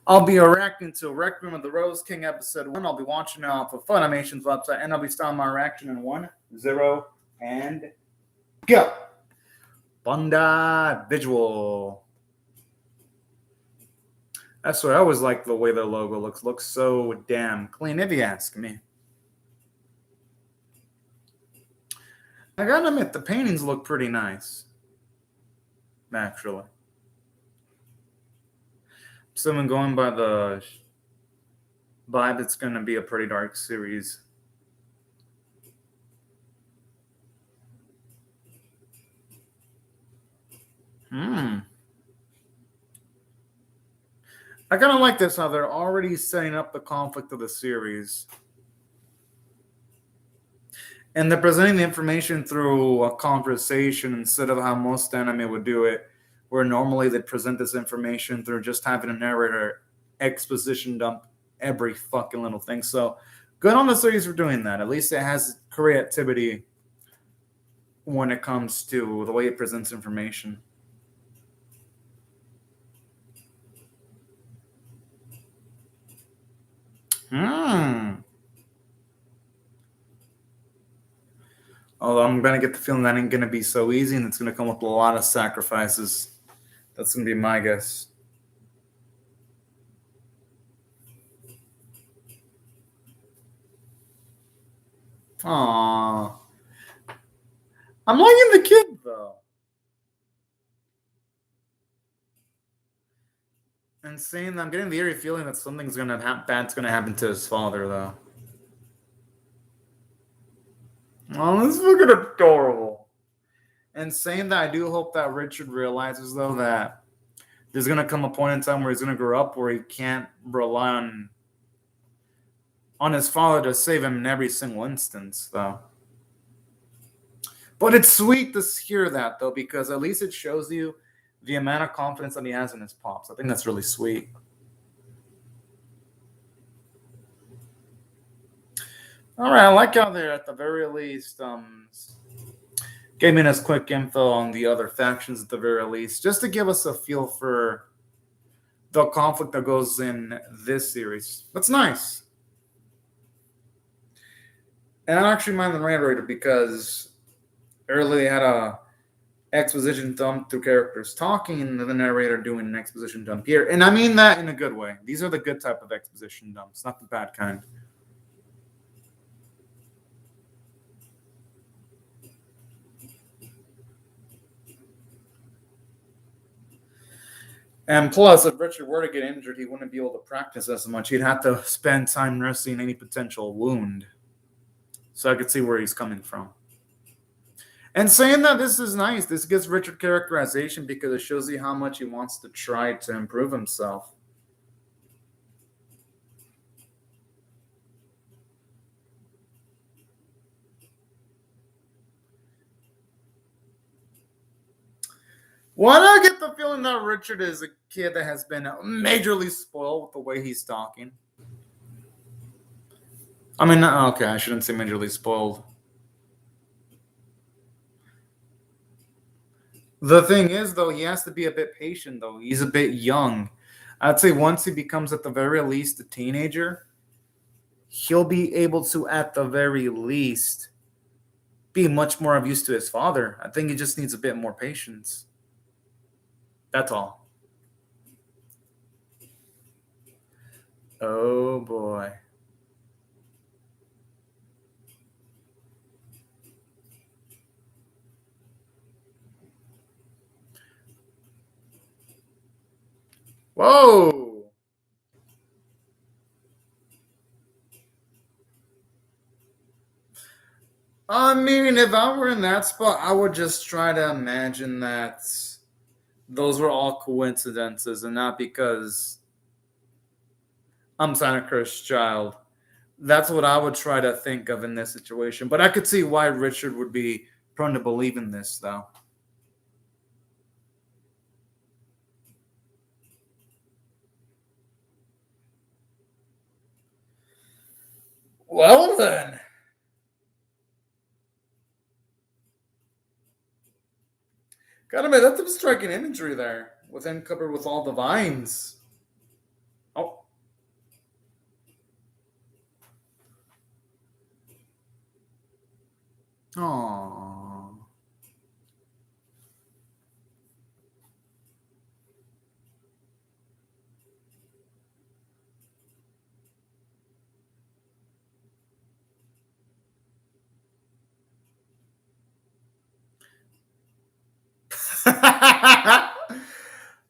I'll be reacting to Requiem of the Rose King episode 1. I'll be watching it off of Funimation's website, and I'll be starting my reaction in 1, 0, and go. Bunda visual. That's what I always like the way their logo looks. Looks so damn clean, if you ask me. I gotta admit, the paintings look pretty nice. Naturally. So I'm going by the vibe, it's going to be a pretty dark series. I kind of like this, how they're already setting up the conflict of the series. And they're presenting the information through a conversation instead of how most anime would do it, where normally they present this information through just having a narrator exposition dump every fucking little thing. So good on the series for doing that. At least it has creativity when it comes to the way it presents information. Although I'm going to get the feeling that ain't going to be so easy, and it's going to come with a lot of sacrifices. That's going to be my guess. Aww. I'm liking the kid, though. And saying that, I'm getting the eerie feeling that something's going to bad's going to happen to his father, though. Oh, this is looking adorable. And saying that, I do hope that Richard realizes, though, that there's going to come a point in time where he's going to grow up where he can't rely on his father to save him in every single instance, though. But it's sweet to hear that, though, because at least it shows you the amount of confidence that he has in his pops. I think that's really sweet. All right, I like how they're at the very least gave me this quick info on the other factions at the very least, just to give us a feel for the conflict that goes in this series. That's nice. And I don't actually mind the narrator because earlier they had a exposition dump through characters talking and the narrator doing an exposition dump here. And I mean that in a good way. These are the good type of exposition dumps, not the bad kind. And plus, if Richard were to get injured, he wouldn't be able to practice as much. He'd have to spend time nursing any potential wound. So I could see where he's coming from. And saying that, this is nice. This gives Richard characterization because it shows you how much he wants to try to improve himself. Why do I get the feeling that Richard is a kid that has been majorly spoiled with the way he's talking? I mean, okay, I shouldn't say majorly spoiled. The thing is, though, he has to be a bit patient, though. He's a bit young. I'd say once he becomes, at the very least, a teenager, he'll be able to, at the very least, be much more of use to his father. I think he just needs a bit more patience. That's all. Oh, boy. Whoa! I mean, if I were in that spot, I would just try to imagine that those were all coincidences and not because I'm Santa Cursed Child. That's what I would try to think of in this situation. But I could see why Richard would be prone to believe in this, though. Well, then. Gotta admit, that's some striking imagery there, within covered with all the vines. Oh, Aww.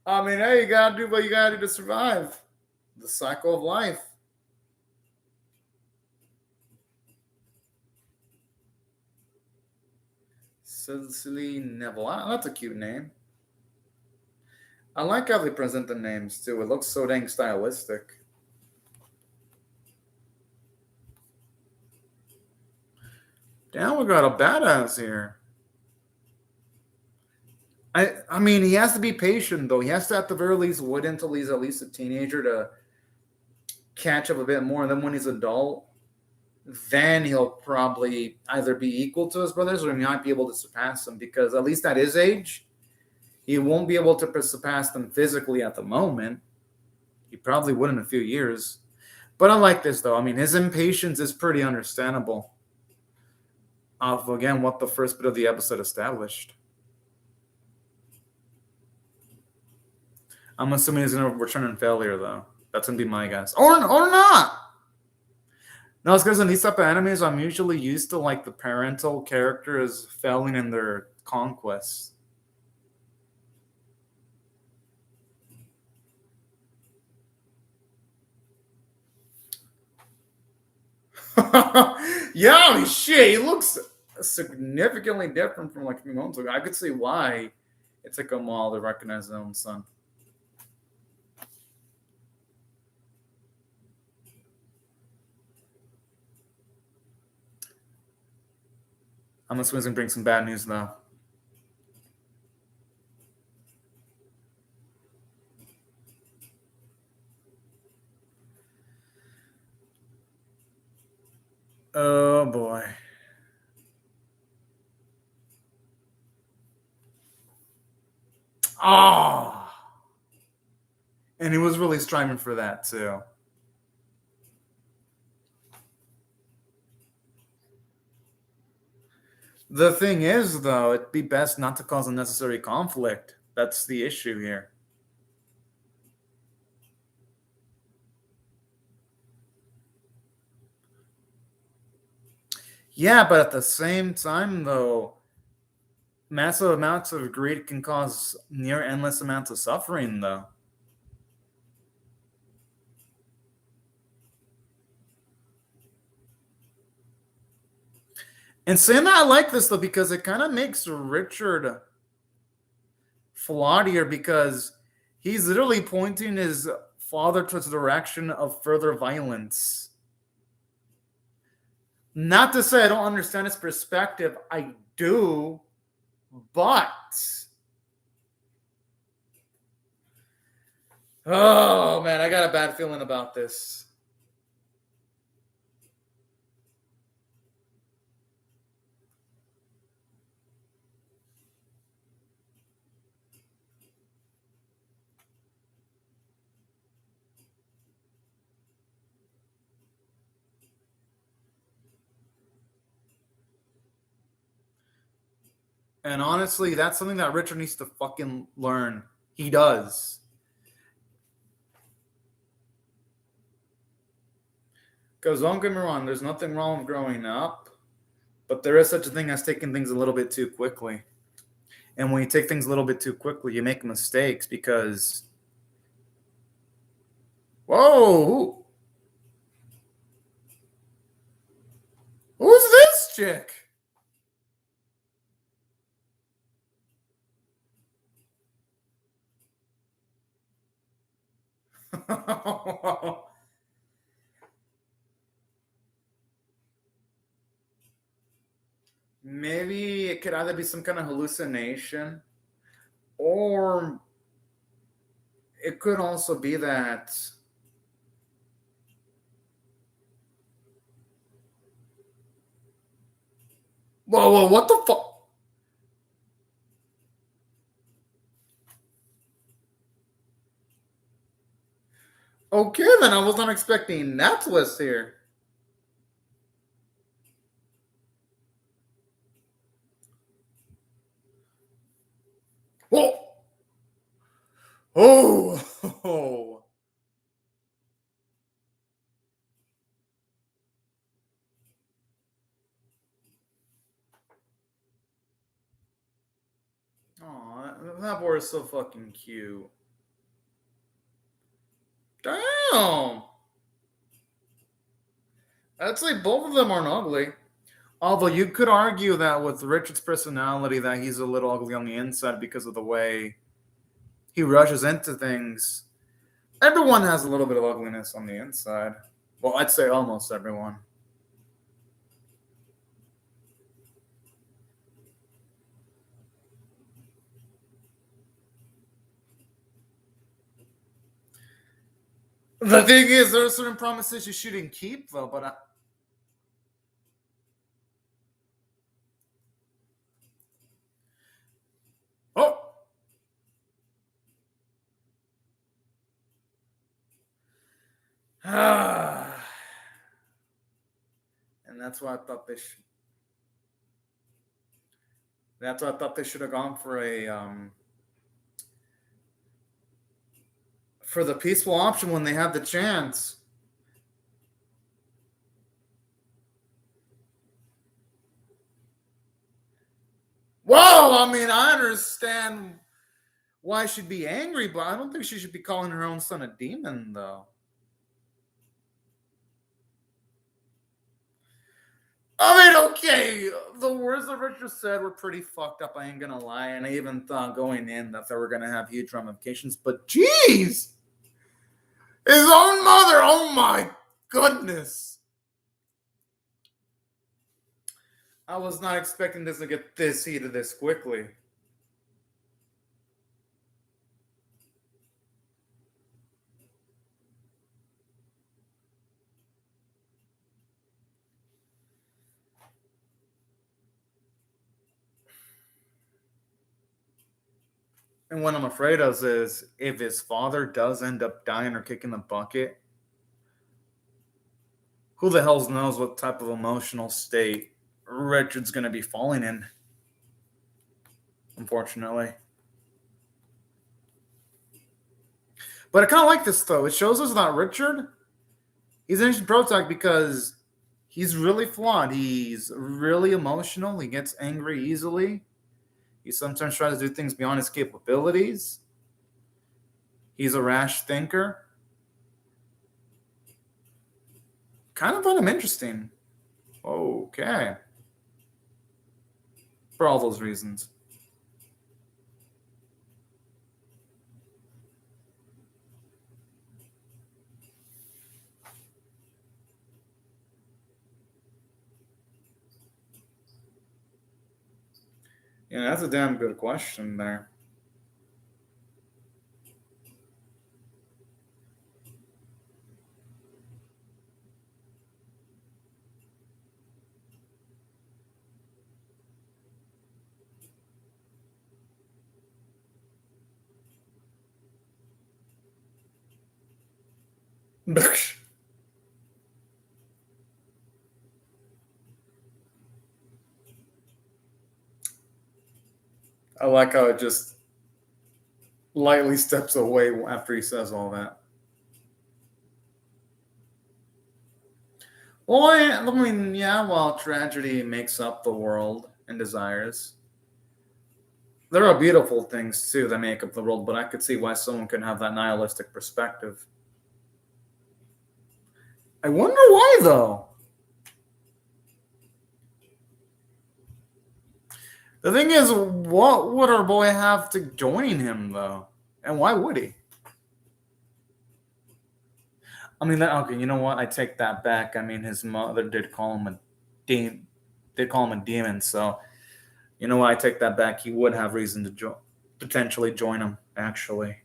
I mean, hey, you gotta do what you gotta do to survive. The cycle of life. Cicely Neville. That's a cute name. I like how they present the names too. It looks so dang stylistic. Damn, we got a badass here. I mean, he has to be patient though. He has to at the very least wait until he's at least a teenager to catch up a bit more. And then when he's adult, then he'll probably either be equal to his brothers or he might be able to surpass them because at least at his age, he won't be able to surpass them physically at the moment. He probably would in a few years. But I like this though. I mean, his impatience is pretty understandable. Of again what the first bit of the episode established. I'm assuming he's gonna return in failure though. That's gonna be my guess. Or not. No, it's because in these type of animes, I'm usually used to like the parental characters failing in their conquests. Yeah, holy shit, he looks significantly different from like a few moments ago. I could see why it took him a while to recognize his own son. I'm assuming he's gonna bring some bad news though. Oh boy. Oh. And he was really striving for that too. The thing is, though, it'd be best not to cause unnecessary conflict. That's the issue here. Yeah, but at the same time, though, massive amounts of greed can cause near endless amounts of suffering, though. And saying that, I like this, though, because it kind of makes Richard flawed here because he's literally pointing his father towards the direction of further violence. Not to say I don't understand his perspective, I do, but oh man, I got a bad feeling about this. And honestly, that's something that Richard needs to fucking learn. He does. Because don't get me wrong, there's nothing wrong with growing up, but there is such a thing as taking things a little bit too quickly. And when you take things a little bit too quickly, you make mistakes because. Whoa! Who's this chick? Maybe it could either be some kind of hallucination or it could also be that. Whoa, what the fuck? Okay, then I was not expecting that twist here. Oh, that boy is so fucking cute. Damn. I'd say both of them aren't ugly. Although you could argue that with Richard's personality, that he's a little ugly on the inside because of the way he rushes into things. Everyone has a little bit of ugliness on the inside. Well, I'd say almost everyone. The thing is, there are certain promises you shouldn't keep, though. But oh, and that's why I thought they should. That's why I thought they should have gone for the peaceful option when they had the chance. Well, I mean, I understand why she'd be angry, but I don't think she should be calling her own son a demon, though. I mean, okay, the words that Richard said were pretty fucked up. I ain't gonna lie, and I even thought going in that they were gonna have huge ramifications. But jeez, his own mother. Oh my goodness! I was not expecting this to get this heated this quickly. And what I'm afraid of is if his father does end up dying or kicking the bucket, who the hell knows what type of emotional state Richard's going to be falling in, unfortunately. But I kind of like this, though. It shows us that Richard, he's an interesting protagonist because he's really flawed. He's really emotional. He gets angry easily. He sometimes tries to do things beyond his capabilities. He's a rash thinker. Kind of find him interesting. Okay. For all those reasons. Yeah, that's a damn good question there. I like how it just lightly steps away after he says all that. Well, I mean, yeah, while tragedy makes up the world and desires, there are beautiful things too that make up the world, but I could see why someone could have that nihilistic perspective. I wonder why, though. The thing is, what would our boy have to join him, though? And why would he? I mean, okay, you know what? I take that back. I mean, his mother did call him a demon. So, you know what? I take that back. He would have reason to potentially join him, actually,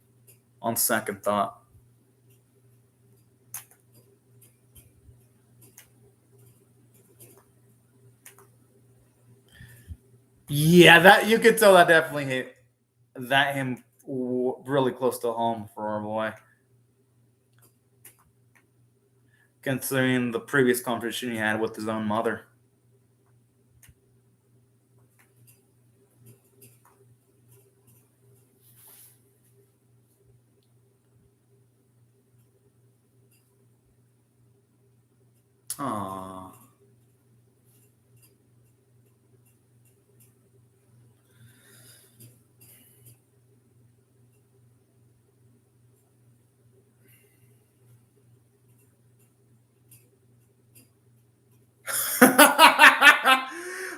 on second thought. Yeah, that you could tell that definitely hit him really close to home for our boy. Considering the previous conversation he had with his own mother. Aww.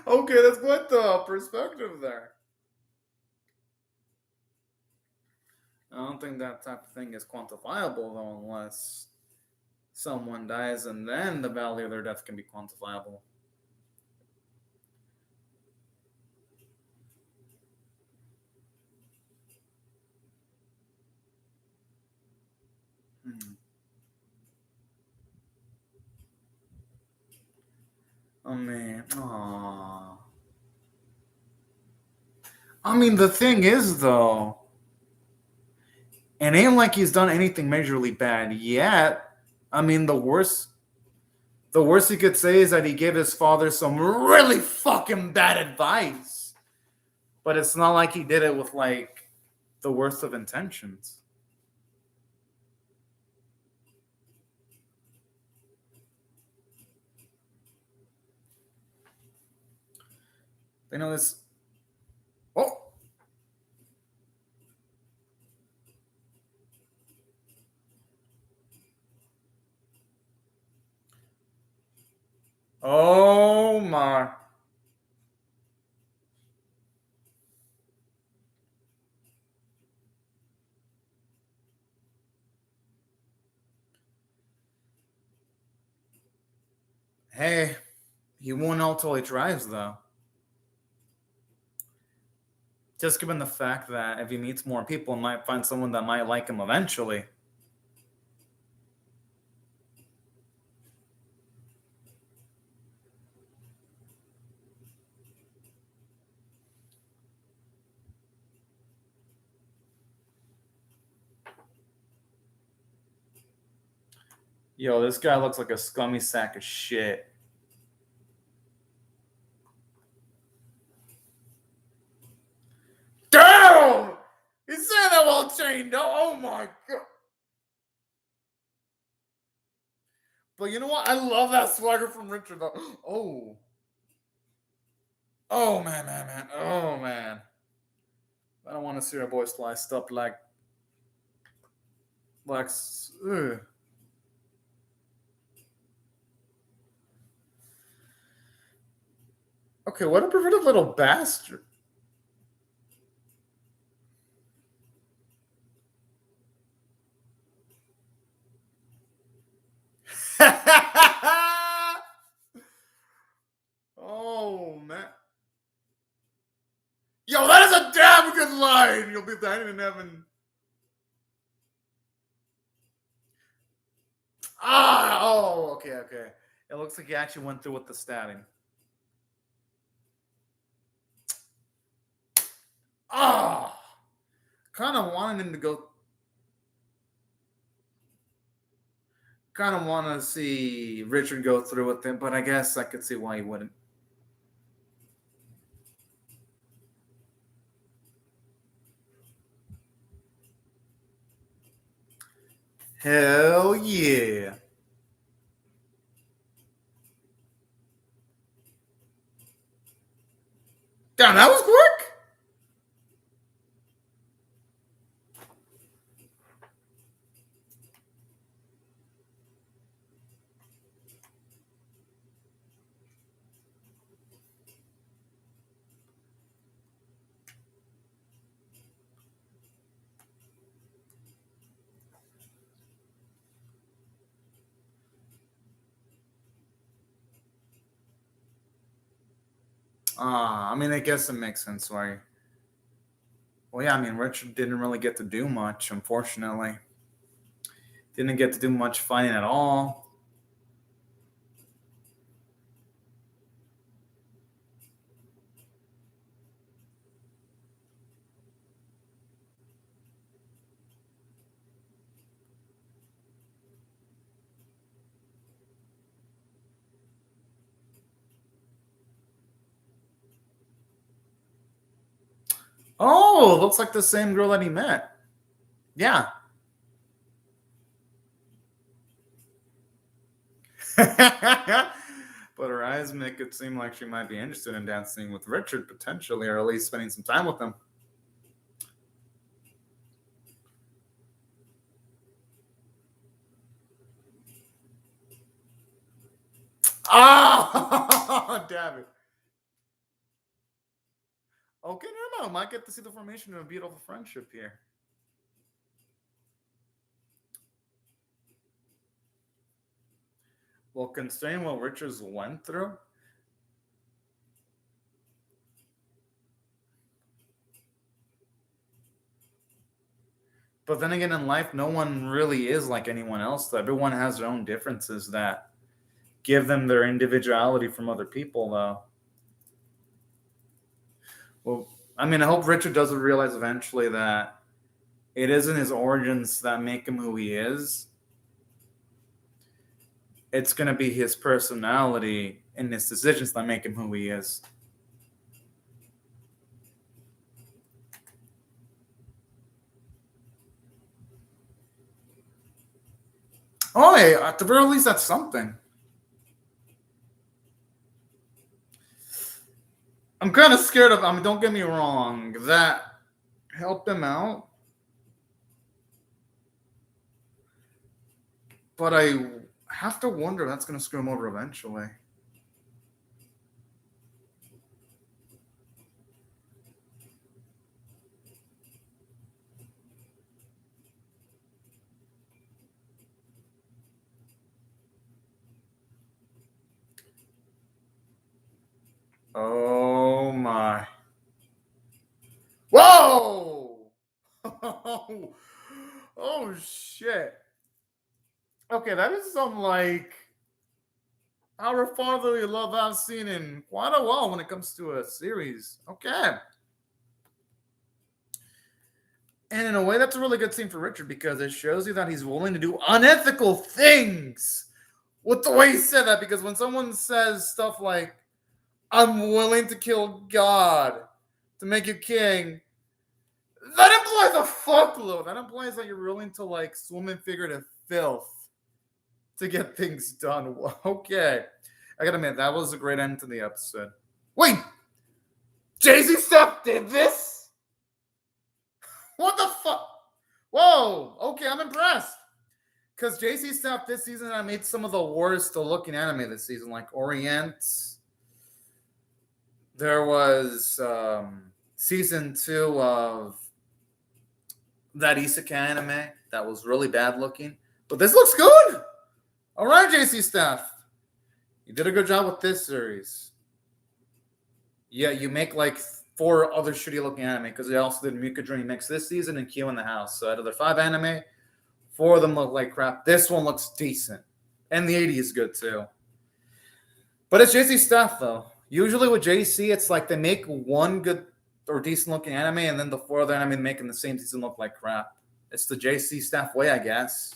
Okay, that's quite the perspective there. I don't think that type of thing is quantifiable, though, unless someone dies and then the value of their death can be quantifiable. Hmm. Oh, man. Aww. I mean, the thing is, though, it ain't like he's done anything majorly bad yet. I mean, the worst he could say is that he gave his father some really fucking bad advice. But it's not like he did it with, like, the worst of intentions. You know this. Oh, oh my! Hey, he won't know till he tries, though. Just given the fact that if he meets more people, he might find someone that might like him eventually. Yo, this guy looks like a scummy sack of shit. Damn! He said that while chained up. Oh my god. But you know what? I love that swagger from Richard, though. Oh. Oh, man, man, man. Oh, man. I don't want to see our boy sliced up like. Ugh. Okay, what a perverted little bastard. Oh, man. Yo, that is a damn good line. You'll be dining in heaven. Oh, okay, okay. It looks like he actually went through with the stabbing. Ah, kind of wanted him to go. Kind of want to see Richard go through with it, but I guess I could see why he wouldn't. Hell yeah. Damn, that was quick. I mean, I guess it makes sense why. Well, yeah, I mean, Richard didn't really get to do much, unfortunately. Didn't get to do much fighting at all. Oh, looks like the same girl that he met. Yeah. But her eyes make it seem like she might be interested in dancing with Richard potentially, or at least spending some time with him. Oh, damn it. Okay, no. Might get to see the formation of a beautiful friendship here. Well, considering what Richards went through, but then again, in life, no one really is like anyone else. Though. Everyone has their own differences that give them their individuality from other people, though. Well, I mean, I hope Richard does realize eventually that it isn't his origins that make him who he is. It's going to be his personality and his decisions that make him who he is. Oh, hey, at the very least, that's something. I'm kind of scared of. I mean, don't get me wrong. That helped him out, but I have to wonder if that's going to screw him over eventually. Oh my! Whoa! Oh shit! Okay, that is some like our fatherly love I've seen in quite a while when it comes to a series. Okay. And in a way, that's a really good scene for Richard because it shows you that he's willing to do unethical things with the way he said that. Because when someone says stuff like, I'm willing to kill God to make you king, that implies a fuckload. That implies that you're willing to like swim in figurative filth to get things done. Okay. I gotta admit, that was a great end to the episode. Wait! Jay-Z Steph did this? What the fuck? Whoa! Okay, I'm impressed. Because Jay-Z Steph this season, I made some of the worst looking anime this season, like Orient. There was season 2 of that isekai anime that was really bad looking. But this looks good! All right, JC Staff. You did a good job with this series. Yeah, you make like 4 other shitty looking anime because they also did Muka Dream Mix this season and Q in the House. So out of the 5 anime, 4 of them look like crap. This one looks decent. And the 80 is good too. But it's JC Staff though. Usually with JC, it's like they make one good or decent looking anime and then the 4 other anime making the same season look like crap. It's the JC Staff way, I guess.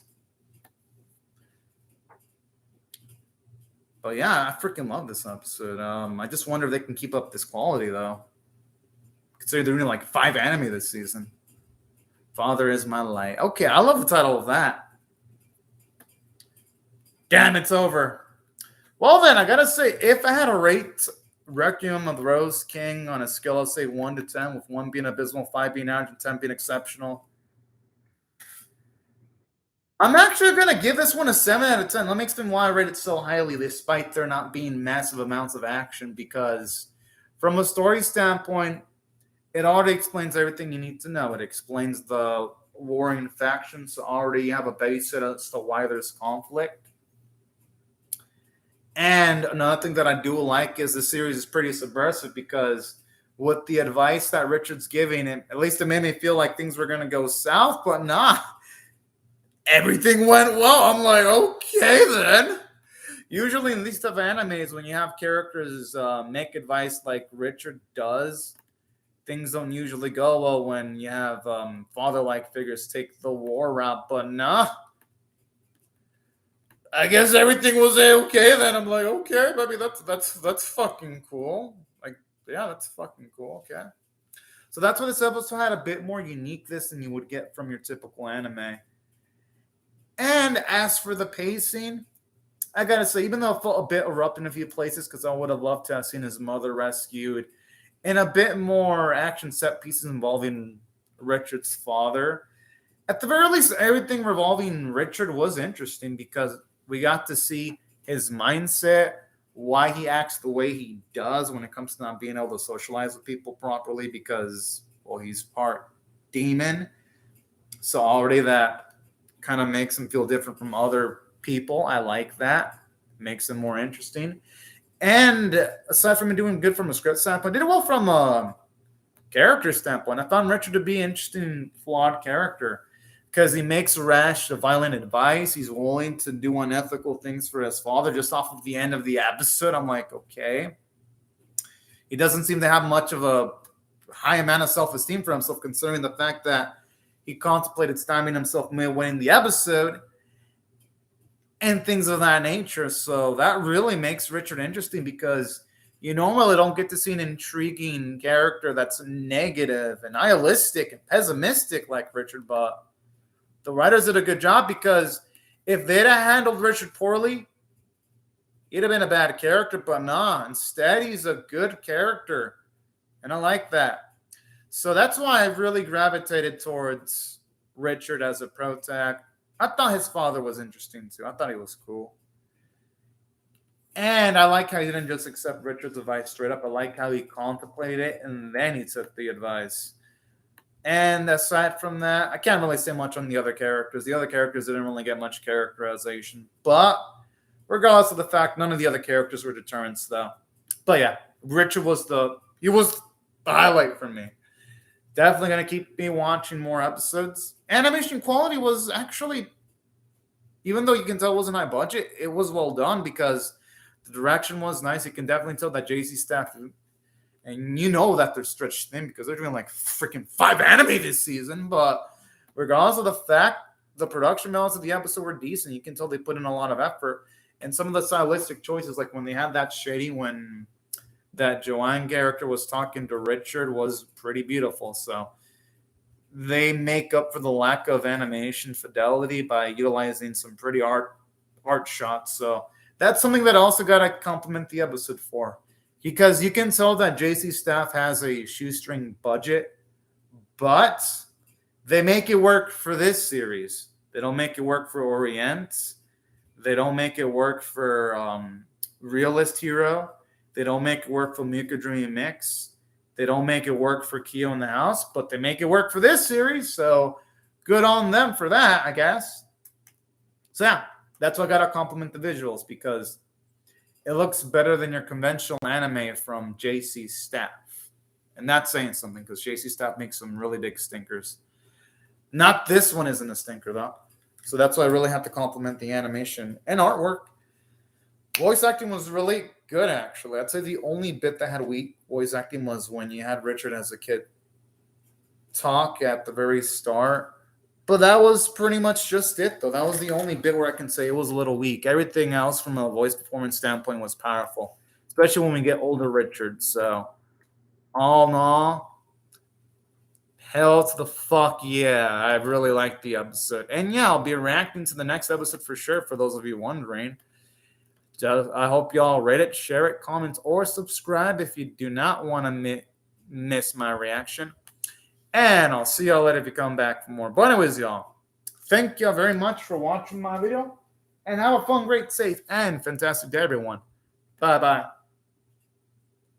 But yeah, I freaking love this episode. I just wonder if they can keep up this quality though. Considering they're doing like 5 anime this season. Father is my light. Okay, I love the title of that. Damn, it's over. Well then, I gotta say, if I had to rate Requiem of the Rose King on a scale of say 1 to 10, with 1 being abysmal, 5 being average, and 10 being exceptional, I'm actually going to give this one a 7 out of 10. Let me explain why I rate it so highly, despite there not being massive amounts of action, because from a story standpoint, it already explains everything you need to know. It explains the warring factions, so already you have a basis as to why there's conflict. And another thing that I do like is the series is pretty subversive because with the advice that Richard's giving, at least it made me feel like things were going to go south, but nah. Everything went well. I'm like, okay then. Usually in these type of animes, when you have characters make advice like Richard does, things don't usually go well when you have father-like figures take the war route. But nah, I guess everything was okay then. I'm like, okay, baby, that's fucking cool. Like, yeah, that's fucking cool. Okay. So that's why this episode had a bit more uniqueness than you would get from your typical anime. And as for the pacing, I gotta say, even though it felt a bit abrupt in a few places, because I would have loved to have seen his mother rescued, and a bit more action set pieces involving Richard's father. At the very least, everything revolving Richard was interesting because we got to see his mindset, why he acts the way he does when it comes to not being able to socialize with people properly because, well, he's part demon. So already that kind of makes him feel different from other people. I like that. Makes him more interesting. And aside from doing good from a script standpoint, did it well from a character standpoint. I found Richard to be an interesting, flawed character because he makes rash, violent advice. He's willing to do unethical things for his father just off of the end of the episode. I'm like, okay. He doesn't seem to have much of a high amount of self-esteem for himself, considering the fact that he contemplated stabbing himself midway in the episode and things of that nature. So that really makes Richard interesting because you normally don't get to see an intriguing character that's negative and nihilistic and pessimistic like Richard, but the writers did a good job because if they'd have handled Richard poorly, he'd have been a bad character, but nah, instead he's a good character, and I like that. So that's why I really gravitated towards Richard as a protag. I thought his father was interesting too. I thought he was cool. And I like how he didn't just accept Richard's advice straight up. I like how he contemplated it and then he took the advice. And aside from that, I can't really say much on the other characters. The other characters didn't really get much characterization. But regardless of the fact, none of the other characters were deterrents, though. But yeah, Richard was the highlight for me. Definitely going to keep me watching more episodes. Animation quality was actually, even though you can tell it wasn't high budget, it was well done because the direction was nice. You can definitely tell that JC staff, and you know that they're stretched thin because they're doing like freaking 5 anime this season. But regardless of the fact, the production values of the episode were decent. You can tell they put in a lot of effort. And some of the stylistic choices, like when they had that shading when that Joanne character was talking to Richard, was pretty beautiful. So they make up for the lack of animation fidelity by utilizing some pretty art shots. So that's something that I also got to compliment the episode for. Because you can tell that JC staff has a shoestring budget, but they make it work for this series. They don't make it work for Orient. They don't make it work for Realist Hero. They don't make it work for Muka Dream Mix. They don't make it work for Kyo in the House, but they make it work for this series. So good on them for that, I guess. So yeah, that's why I got to compliment the visuals because it looks better than your conventional anime from JC staff. And that's saying something because JC staff makes some really big stinkers. Not this one isn't a stinker, though. So that's why I really have to compliment the animation and artwork. Voice acting was really good, actually. I'd say the only bit that had weak voice acting was when you had Richard as a kid talk at the very start. But that was pretty much just it, though. That was the only bit where I can say it was a little weak. Everything else from a voice performance standpoint was powerful, especially when we get older Richard. So, all in all, hell to the fuck yeah. I really liked the episode. And yeah, I'll be reacting to the next episode for sure, for those of you wondering. So I hope y'all rate it, share it, comment, or subscribe if you do not want to miss my reaction. And I'll see y'all later if you come back for more. But anyways, y'all, thank y'all very much for watching my video. And have a fun, great, safe, and fantastic day, everyone. Bye-bye.